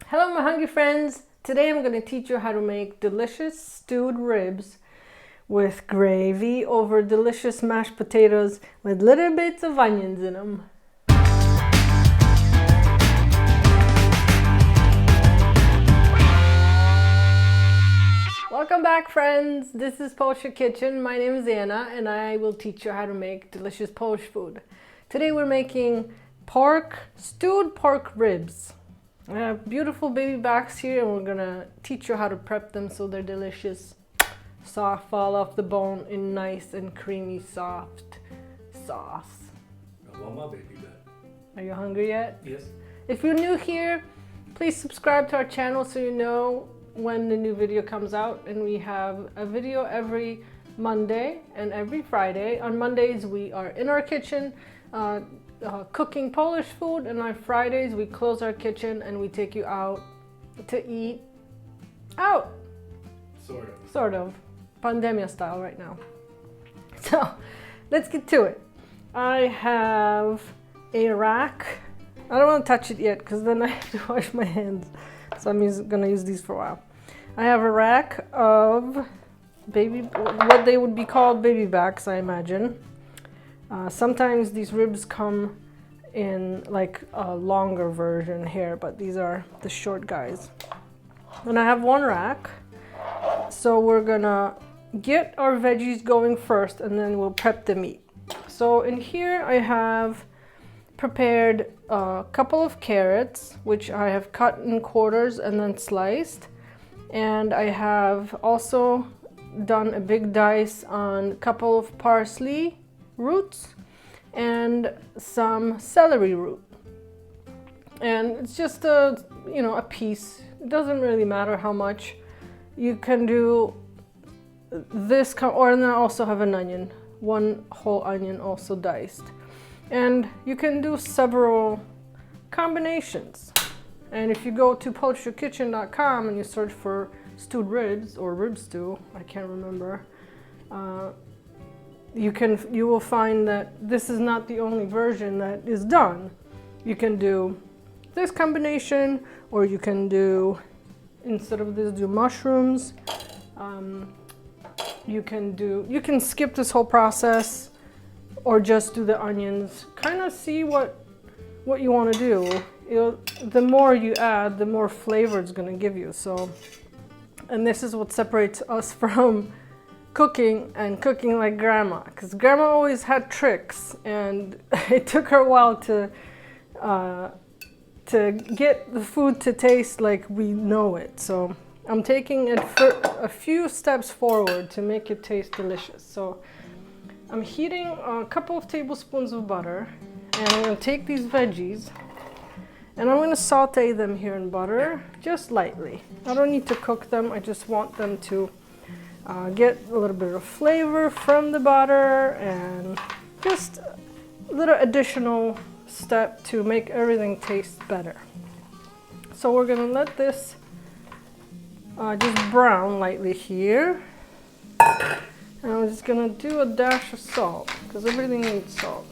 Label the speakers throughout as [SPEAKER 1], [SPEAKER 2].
[SPEAKER 1] Hello my hungry friends! Today I'm going to teach you how to make delicious stewed ribs with gravy over delicious mashed potatoes with little bits of onions in them. Welcome back friends! This is Polish Kitchen. My name is Anna and I will teach you how to make delicious Polish food. Today we're making stewed pork ribs. I have beautiful baby backs here and we're gonna teach you how to prep them so they're delicious, soft, fall off the bone in nice and creamy soft sauce.
[SPEAKER 2] I want my baby back.
[SPEAKER 1] Are you hungry yet?
[SPEAKER 2] Yes.
[SPEAKER 1] If you're new here, please subscribe to our channel so you know when the new video comes out, and we have a video every Monday and every Friday. On Mondays we are in our kitchen cooking Polish food, and on Fridays we close our kitchen and we take you out to eat out. Sort of. Pandemia style right now. So let's get to it. I have a rack. I don't want to touch it yet because then I have to wash my hands. So I'm gonna use these for a while. I have a rack of what they would be called baby backs, I imagine. Sometimes these ribs come in like a longer version here, but these are the short guys. And I have one rack. So we're gonna get our veggies going first and then we'll prep the meat. So in here I have prepared a couple of carrots, which I have cut in quarters and then sliced. And I have also done a big dice on a couple of parsley roots and some celery root. And it's just a piece. It doesn't really matter how much. You can do this, or then I also have an onion, one whole onion also diced. And you can do several combinations. And if you go to polishyourkitchen.com and you search for stewed ribs or rib stew, I can't remember, you will find that this is not the only version that is done. You can do this combination, or you can do, instead of this, do mushrooms. You can skip this whole process or just do the onions. Kind of see what you want to do. The more you add, the more flavor it's going to give you. So, and this is what separates us from cooking like grandma, because grandma always had tricks and it took her a while to get the food to taste like we know it. So I'm taking it for a few steps forward to make it taste delicious. So I'm heating a couple of tablespoons of butter, and I'm going to take these veggies and I'm going to saute them here in butter just lightly. I don't need to cook them, I just want them to get a little bit of flavor from the butter, and just a little additional step to make everything taste better. So we're going to let this just brown lightly here. And I'm just going to do a dash of salt, because everything needs salt.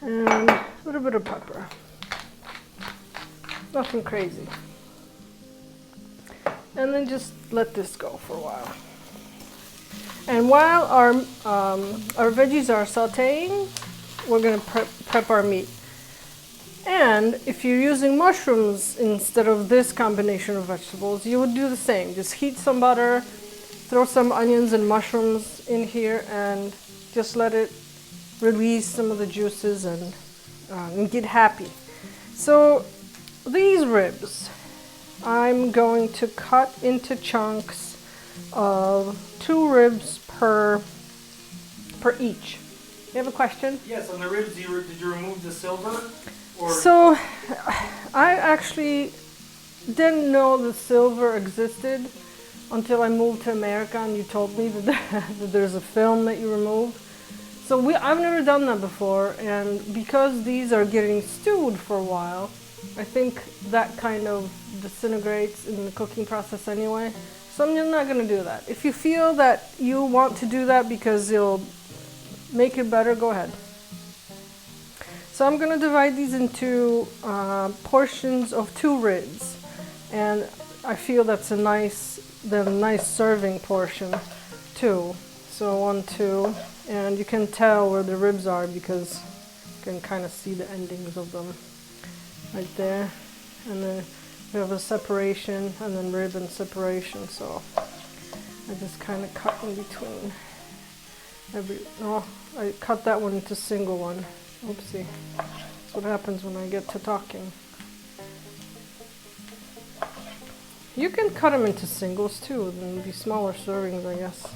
[SPEAKER 1] And a little bit of pepper. Nothing crazy. And then just let this go for a while. And while our veggies are sauteing, we're going to prep our meat. And if you're using mushrooms instead of this combination of vegetables, you would do the same. Just heat some butter, throw some onions and mushrooms in here, and just let it release some of the juices and get happy. So these ribs, I'm going to cut into chunks of 2 ribs per each. You have a question?
[SPEAKER 2] Yes, on the ribs, did you remove the silver?
[SPEAKER 1] So I actually didn't know the silver existed until I moved to America and you told me that there's a film that you remove. So I've never done that before, and because these are getting stewed for a while, I think that kind of disintegrates in the cooking process anyway. So I'm not going to do that. If you feel that you want to do that because it'll make it better, go ahead. So I'm gonna divide these into portions of 2 ribs, and I feel that's a nice serving portion too. So 1, 2, and you can tell where the ribs are because you can kind of see the endings of them right there. And then we have a separation, and then rib and separation. So I just kind of cut in between I cut that one into single one. Oopsie. That's what happens when I get to talking. You can cut them into singles too, then be smaller servings, I guess.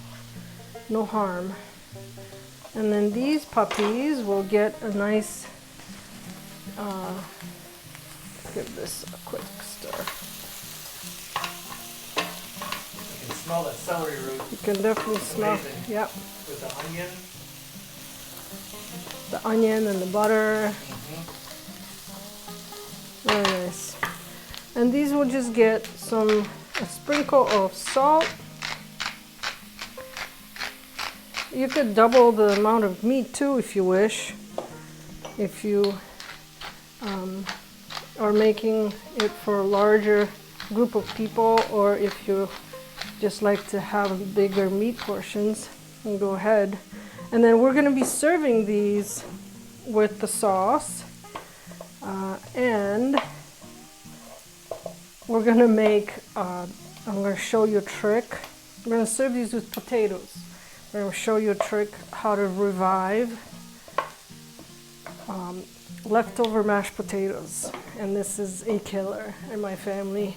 [SPEAKER 1] No harm. And then these puppies will get a nice, give this a quick stir.
[SPEAKER 2] You can smell that celery root.
[SPEAKER 1] You can definitely smell, yep.
[SPEAKER 2] With the onion.
[SPEAKER 1] The onion and the butter. Very nice. And these will just get a sprinkle of salt. You could double the amount of meat too if you wish. If you are making it for a larger group of people, or if you just like to have bigger meat portions, then go ahead. And then we're going to be serving these with the sauce, and we're going to make, I'm going to show you a trick. We're going to serve these with potatoes. I'm going to show you a trick how to revive leftover mashed potatoes. And this is a killer in my family.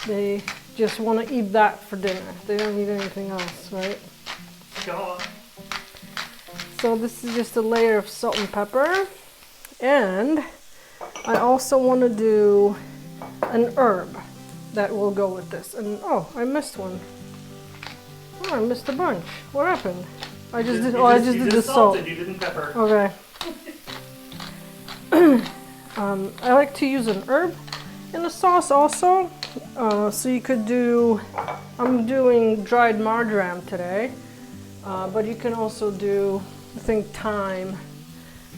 [SPEAKER 1] They just want to eat that for dinner. They don't eat anything else, right?
[SPEAKER 2] Go on.
[SPEAKER 1] So this is just a layer of salt and pepper. And I also want to do an herb that will go with this. And oh, I missed one. Oh, I missed a bunch. What happened? I just did the salt.
[SPEAKER 2] You didn't pepper.
[SPEAKER 1] Okay. I like to use an herb in the sauce also. So you could do, I'm doing dried marjoram today, but you can also do, I think thyme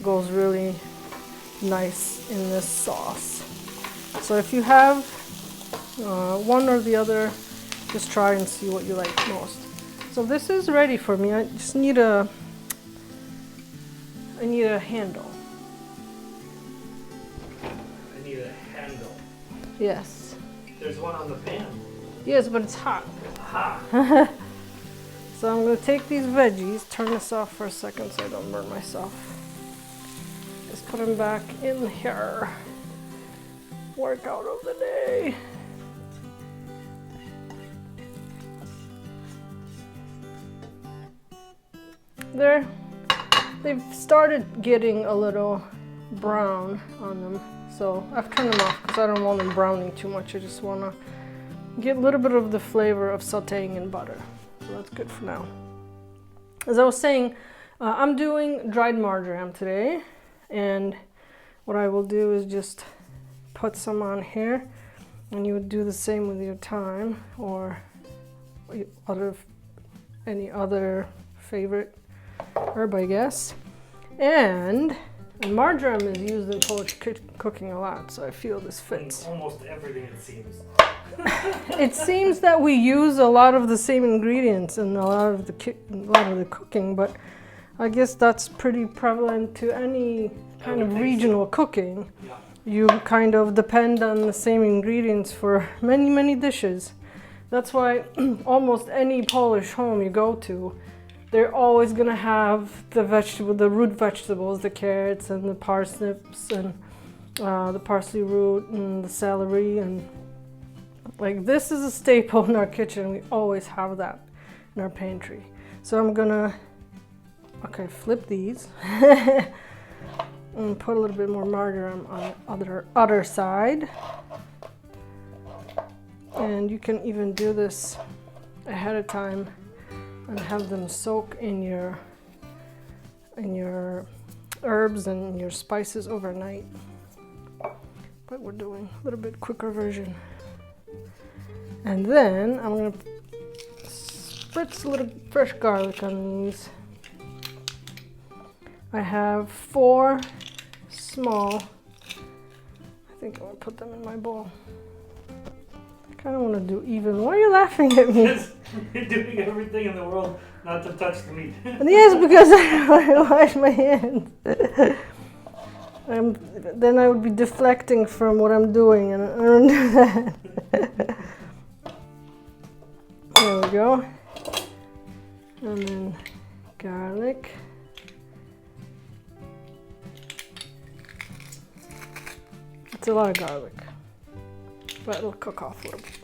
[SPEAKER 1] goes really nice in this sauce. So if you have one or the other, just try and see what you like most. So this is ready for me. I just need a handle.
[SPEAKER 2] I need a handle.
[SPEAKER 1] Yes.
[SPEAKER 2] There's one on the pan.
[SPEAKER 1] Yes, but it's hot.
[SPEAKER 2] Aha.
[SPEAKER 1] So I'm going to take these veggies, turn this off for a second so I don't burn myself. Just put them back in here. Workout of the day. There, they've started getting a little brown on them. So I've turned them off because I don't want them browning too much. I just want to get a little bit of the flavor of sauteing in butter. So that's good for now. As I was saying, I'm doing dried marjoram today, and what I will do is just put some on here, and you would do the same with your thyme or any other favorite herb, I guess. And marjoram is used in Polish cooking a lot, so I feel this fits.
[SPEAKER 2] Almost everything, it seems.
[SPEAKER 1] It seems that we use a lot of the same ingredients in a lot of the cooking, but I guess that's pretty prevalent to any kind of regional cooking.
[SPEAKER 2] Yeah.
[SPEAKER 1] You kind of depend on the same ingredients for many, many dishes. That's why almost any Polish home you go to, they're always gonna have the root vegetables, the carrots and the parsnips and the parsley root and the celery, and like this is a staple in our kitchen. We always have that in our pantry. So I'm gonna, flip these and put a little bit more marjoram on the other side. And you can even do this ahead of time and have them soak in your herbs and your spices overnight. But we're doing a little bit quicker version. And then I'm gonna spritz a little fresh garlic on these. I have 4 small. I think I'm gonna put them in my bowl. I kind of want to do even. Why are you laughing at me?
[SPEAKER 2] You're doing everything in the world not to touch the meat.
[SPEAKER 1] Yes, because I want to wash my hands. Then I would be deflecting from what I'm doing, and I don't do that. There we go. And then garlic. It's a lot of garlic, but it'll cook off a little bit.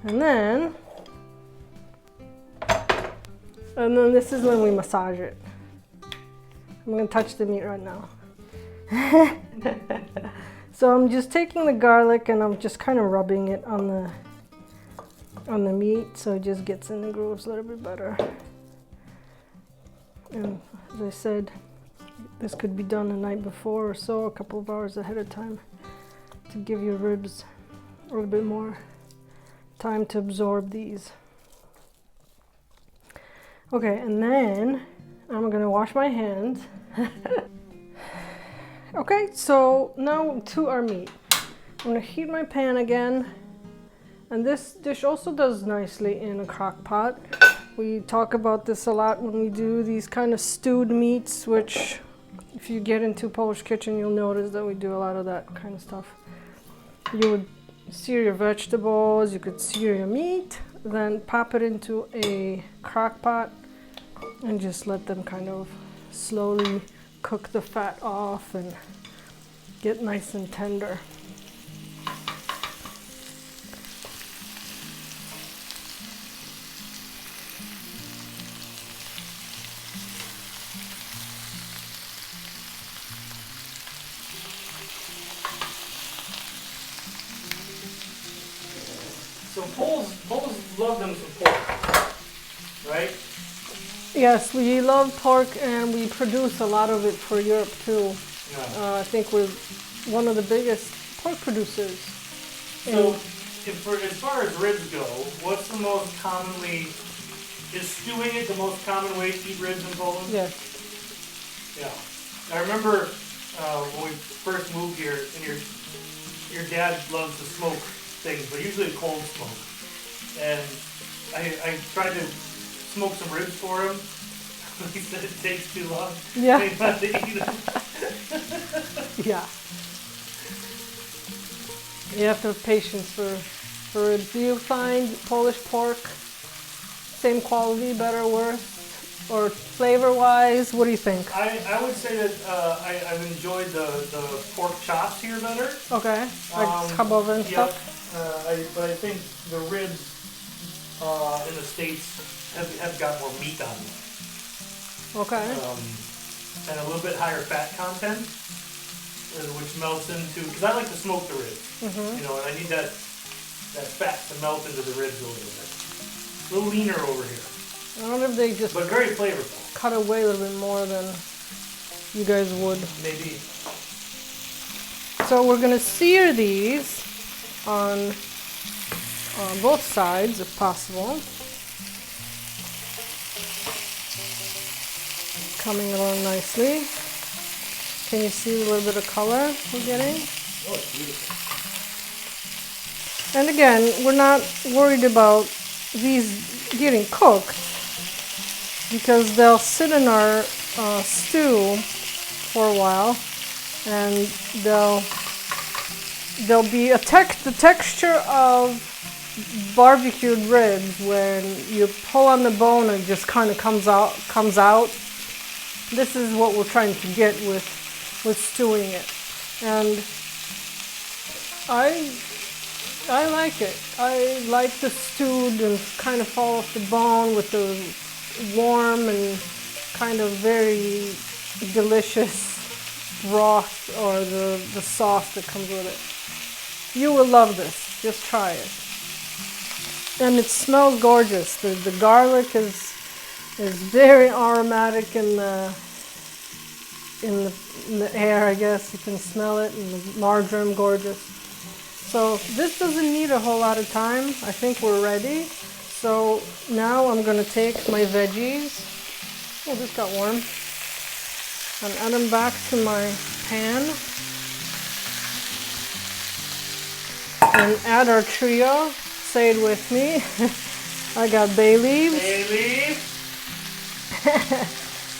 [SPEAKER 1] And then this is when we massage it. I'm gonna touch the meat right now. So I'm just taking the garlic and I'm just kind of rubbing it on the meat so it just gets in the grooves a little bit better. And as I said, this could be done the night before or so, a couple of hours ahead of time, to give your ribs a little bit more time to absorb these. Okay, and then I'm gonna wash my hands. Okay, so now to our meat. I'm gonna heat my pan again. And this dish also does nicely in a crock pot. We talk about this a lot when we do these kind of stewed meats, which if you get into Polish kitchen, you'll notice that we do a lot of that kind of stuff. You would sear your vegetables, you could sear your meat, then pop it into a crock pot and just let them kind of slowly cook the fat off and get nice and tender.
[SPEAKER 2] So Poles love them some pork, right?
[SPEAKER 1] Yes, we love pork and we produce a lot of it for Europe too.
[SPEAKER 2] Yeah.
[SPEAKER 1] I think we're one of the biggest pork producers.
[SPEAKER 2] So, as far as ribs go, what's the most commonly, is stewing it the most common way to eat ribs in Poland?
[SPEAKER 1] Yes.
[SPEAKER 2] Yeah. I remember when we first moved here, and your dad loves to smoke things, but usually cold smoke. And I tried to smoke some ribs for him. He said it takes too long.
[SPEAKER 1] Yeah.
[SPEAKER 2] He had to eat them.
[SPEAKER 1] Yeah. You have to have patience for ribs. Do you find Polish pork same quality, better, worse, or flavor-wise? What do you think?
[SPEAKER 2] I would say that I've enjoyed the pork chops here better.
[SPEAKER 1] Okay, like schabowy and
[SPEAKER 2] Yep.
[SPEAKER 1] stuff.
[SPEAKER 2] But I think the ribs in the States have got more meat on them.
[SPEAKER 1] Okay.
[SPEAKER 2] And a little bit higher fat content, which melts into, because I like to smoke the ribs, you know, and I need that fat to melt into the ribs a little bit. A little leaner over here.
[SPEAKER 1] I wonder if they just
[SPEAKER 2] But very flavorful.
[SPEAKER 1] cut away a little bit more than you guys would.
[SPEAKER 2] Maybe.
[SPEAKER 1] So we're gonna sear these on both sides if possible. Coming along nicely. Can you see a little bit of color we're getting?
[SPEAKER 2] Oh, it's beautiful.
[SPEAKER 1] And again, we're not worried about these getting cooked because they'll sit in our stew for a while, and they'll be the texture of barbecued ribs when you pull on the bone and it just kind of comes out. This is what we're trying to get with stewing it, and I like it. I like the stewed and kind of fall off the bone with the warm and kind of very delicious broth or the sauce that comes with it. You will love this. Just try it. And it smells gorgeous. The garlic is very aromatic in the air, I guess. You can smell it, and the marjoram, gorgeous. So this doesn't need a whole lot of time. I think we're ready. So now I'm going to take my veggies Oh, this got warm. And add them back to my pan. And add our trio. Say it with me. I got bay leaves.
[SPEAKER 2] Bay leaf.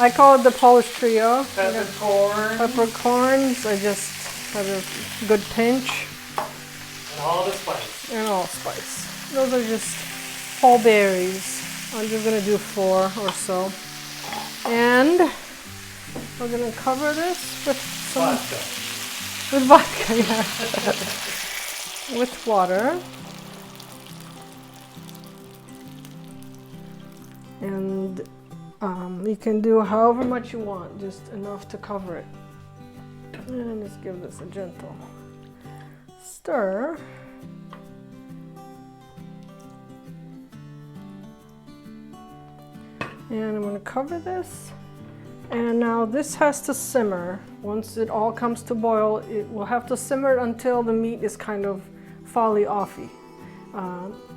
[SPEAKER 1] I call it the Polish trio.
[SPEAKER 2] Peppercorn.
[SPEAKER 1] Peppercorns. I just have a good pinch.
[SPEAKER 2] And all the spice.
[SPEAKER 1] And allspice. Those are just whole berries. I'm just gonna do 4 or so. And we're gonna cover this with some
[SPEAKER 2] Vodka.
[SPEAKER 1] with vodka, yeah. With water. And you can do however much you want, just enough to cover it. And just give this a gentle stir. And I'm going to cover this. And now this has to simmer. Once it all comes to boil, it will have to simmer until the meat is kind of fally offy.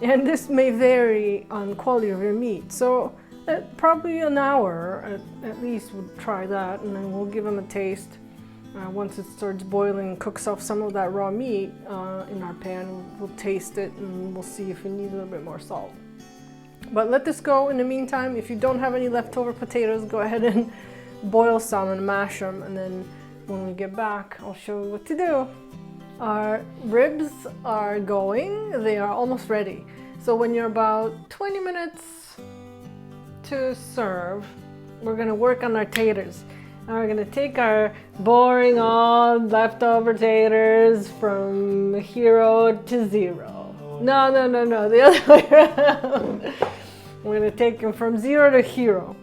[SPEAKER 1] And this may vary on quality of your meat. So probably an hour at least would try that, and then we'll give them a taste. Once it starts boiling, cooks off some of that raw meat in our pan, we'll taste it and we'll see if it needs a little bit more salt. But let this go. In the meantime, if you don't have any leftover potatoes, go ahead and boil some and mash them, and then when we get back, I'll show you what to do. Our ribs are going. They are almost ready. So when you're about 20 minutes to serve, we're gonna work on our taters. And we're gonna take our boring old leftover taters from hero to zero. No, the other way around. We're gonna take them from 0 to hero.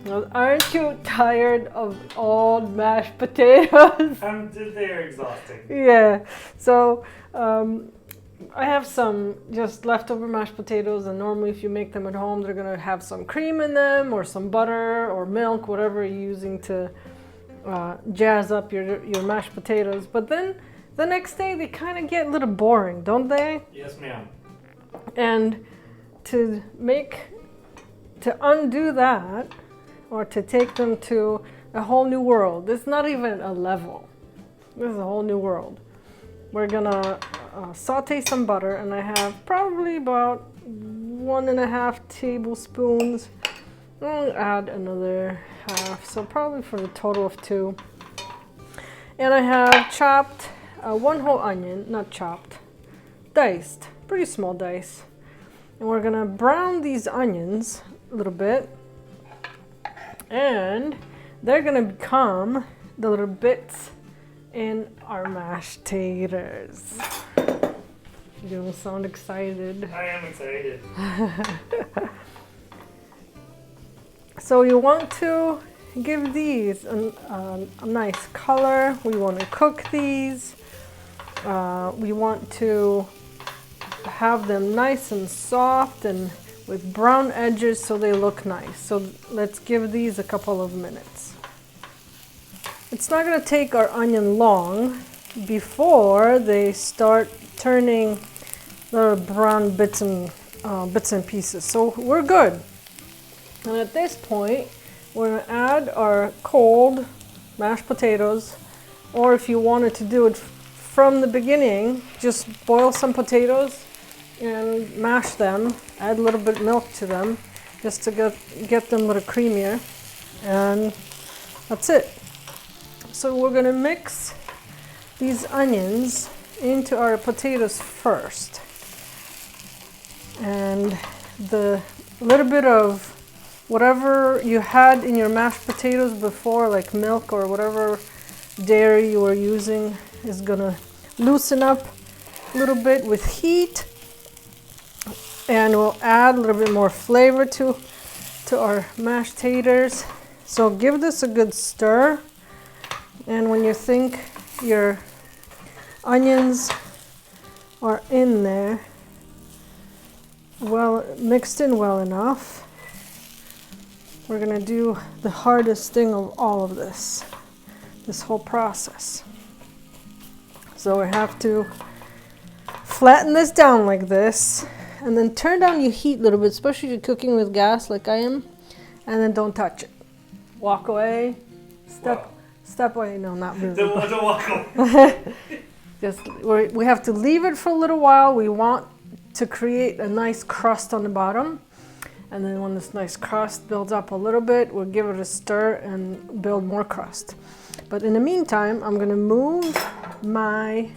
[SPEAKER 1] Now, aren't you tired of old mashed potatoes?
[SPEAKER 2] They're exhausting.
[SPEAKER 1] Yeah, so I have some just leftover mashed potatoes, and normally if you make them at home, they're gonna have some cream in them or some butter or milk, whatever you're using to jazz up your mashed potatoes. But then the next day they kind of get a little boring, don't they?
[SPEAKER 2] Yes, ma'am.
[SPEAKER 1] And to undo that, or to take them to a whole new world, it's not even a level. This is a whole new world. We're gonna saute some butter, and I have probably about 1.5 tablespoons. I'll add another half, so probably for the total of 2. And I have chopped 1 whole onion, not chopped, diced, pretty small dice. And we're gonna brown these onions a little bit, and they're gonna become the little bits in our mashed taters. You don't sound excited.
[SPEAKER 2] I am excited.
[SPEAKER 1] So you want to give these a nice color. We want to cook these. We want to have them nice and soft and with brown edges so they look nice. So let's give these a couple of minutes. It's not going to take our onion long before they start turning little brown bits and pieces. So we're good. And at this point, we're going to add our cold mashed potatoes, or if you wanted to do it from the beginning, just boil some potatoes and mash them, add a little bit of milk to them just to get them a little creamier, and that's it. So we're going to mix these onions into our potatoes first, and the little bit of whatever you had in your mashed potatoes before, like milk or whatever dairy you were using, is going to loosen up a little bit with heat, and we'll add a little bit more flavor to our mashed taters. So give this a good stir, and when you think your onions are in there, well, mixed in well enough, we're gonna do the hardest thing of all of this whole process. So we have to flatten this down like this, and then turn down your heat a little bit, especially if you're cooking with gas like I am, and then don't touch it. walk away. Step away. No, not really.
[SPEAKER 2] Don't walk away.
[SPEAKER 1] Just we have to leave it for a little while. We want to create a nice crust on the bottom. And then when this nice crust builds up a little bit, we'll give it a stir and build more crust. But in the meantime, I'm gonna move my,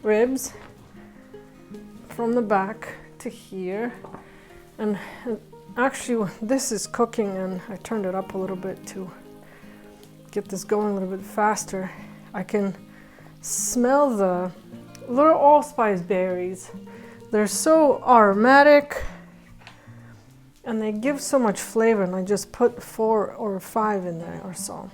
[SPEAKER 1] ribs from the back to here. And actually, this is cooking, and I turned it up a little bit to get this going a little bit faster. I can smell the little allspice berries. They're so aromatic and they give so much flavor, and I just put 4 or 5 in there or so.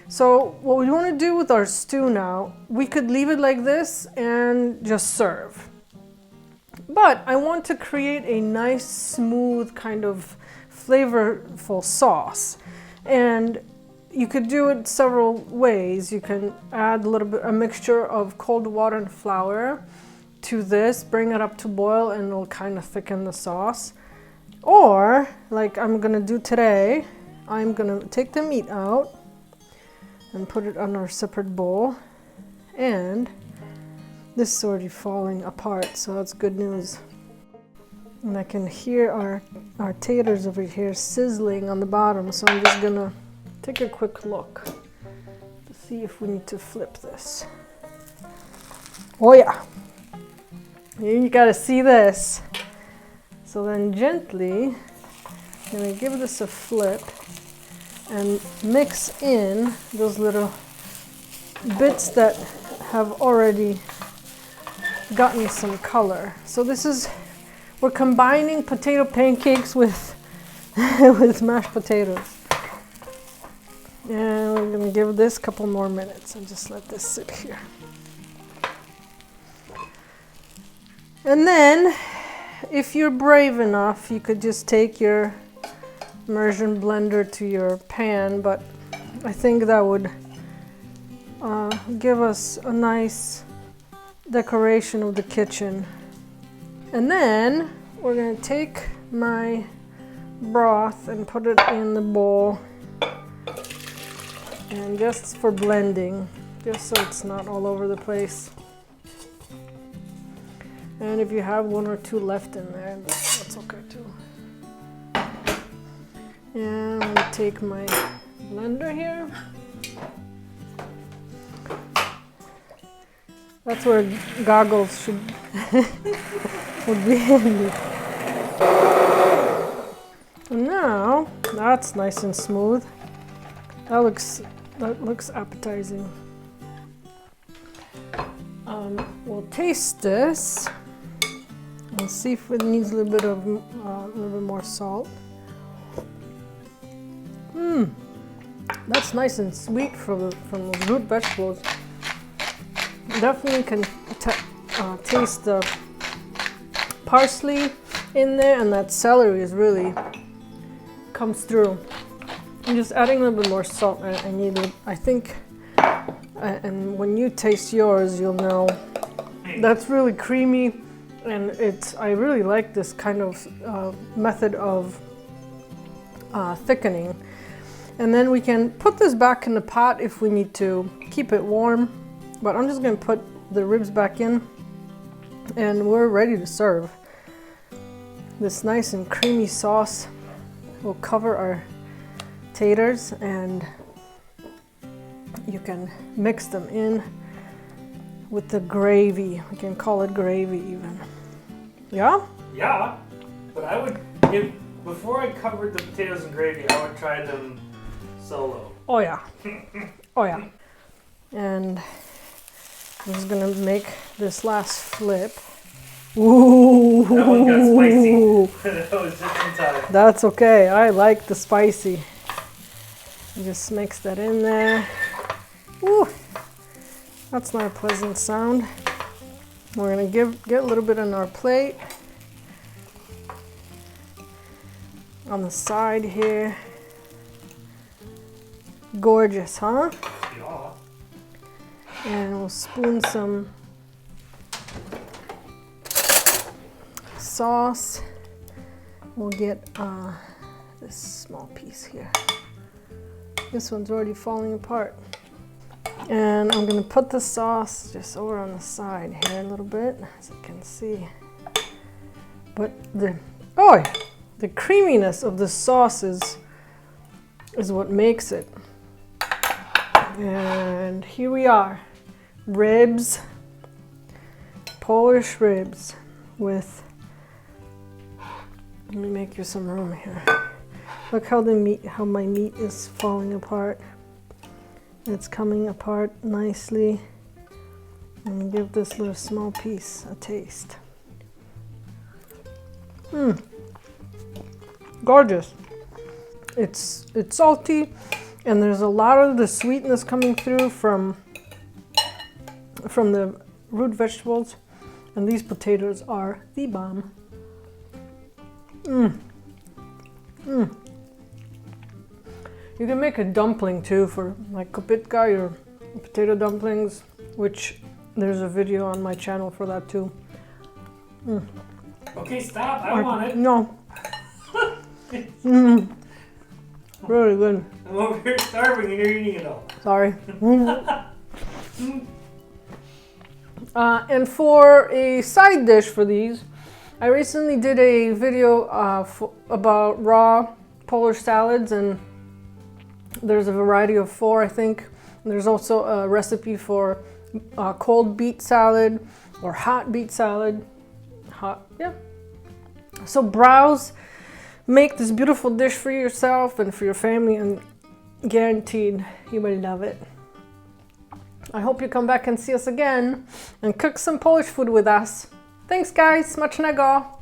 [SPEAKER 1] So what we want to do with our stew now, we could leave it like this and just serve. But I want to create a nice, smooth, kind of flavorful sauce. And you could do it several ways. You can add a mixture of cold water and flour to this, bring it up to boil, and it'll kind of thicken the sauce. Or, like I'm gonna do today, I'm gonna take the meat out and put it on our separate bowl. And this is already falling apart, so that's good news. And I can hear our taters over here sizzling on the bottom, so I'm just gonna take a quick look to see if we need to flip this. Oh yeah, you gotta see this. So then gently, I'm gonna give this a flip and mix in those little bits that have already gotten some color. So this is, we're combining potato pancakes with with mashed potatoes. And we're gonna give this a couple more minutes and just let this sit here. And then, if you're brave enough, you could just take your immersion blender to your pan, but I think that would give us a nice decoration of the kitchen. And then we're gonna take my broth and put it in the bowl, and just for blending, just so it's not all over the place. And if you have 1 or 2 left in there, that's okay too. And I'm gonna take my blender here. That's where goggles should would be handy. And now that's nice and smooth. That looks appetizing. We'll taste this and see if it needs a little bit more salt. That's nice and sweet from the root vegetables. Definitely can taste the parsley in there, and that celery is really comes through. I'm just adding a little bit more salt. I need it, I think, and when you taste yours, you'll know. That's really creamy, and I really like this kind of method of thickening. And then we can put this back in the pot if we need to keep it warm. But I'm just going to put the ribs back in, and we're ready to serve. This nice and creamy sauce will cover our taters, and you can mix them in with the gravy. We can call it gravy even. Yeah?
[SPEAKER 2] Yeah, but I would, before I covered the potatoes in gravy, I would try them solo.
[SPEAKER 1] Oh yeah. Oh yeah. And I'm just gonna make this last flip. Ooh.
[SPEAKER 2] That one got spicy. That was just in time.
[SPEAKER 1] That's okay. I like the spicy. Just mix that in there. Ooh. That's not a pleasant sound. We're gonna get a little bit on our plate. On the side here. Gorgeous, huh?
[SPEAKER 2] Yeah.
[SPEAKER 1] And we'll spoon some sauce. We'll get this small piece here. This one's already falling apart. And I'm gonna put the sauce just over on the side here a little bit, as you can see. But the creaminess of the sauce is what makes it. And here we are, ribs, Polish ribs with, let me make you some room here. Look how my meat is falling apart. It's coming apart nicely. And give this little small piece a taste. Gorgeous. It's salty, and there's a lot of the sweetness coming through from the root vegetables, and these potatoes are the bomb. You can make a dumpling too for like kopitka, your potato dumplings, which there's a video on my channel for that too.
[SPEAKER 2] Okay, stop. I want it.
[SPEAKER 1] No. Really good.
[SPEAKER 2] I'm over here starving and you're eating it all.
[SPEAKER 1] Sorry. And for a side dish for these, I recently did a video about raw Polish salads, and there's a variety of 4, I think. There's also a recipe for cold beet salad or hot beet salad. Hot, yeah. So browse, make this beautiful dish for yourself and for your family, and guaranteed you will love it. I hope you come back and see us again and cook some Polish food with us. Thanks guys, smacznego!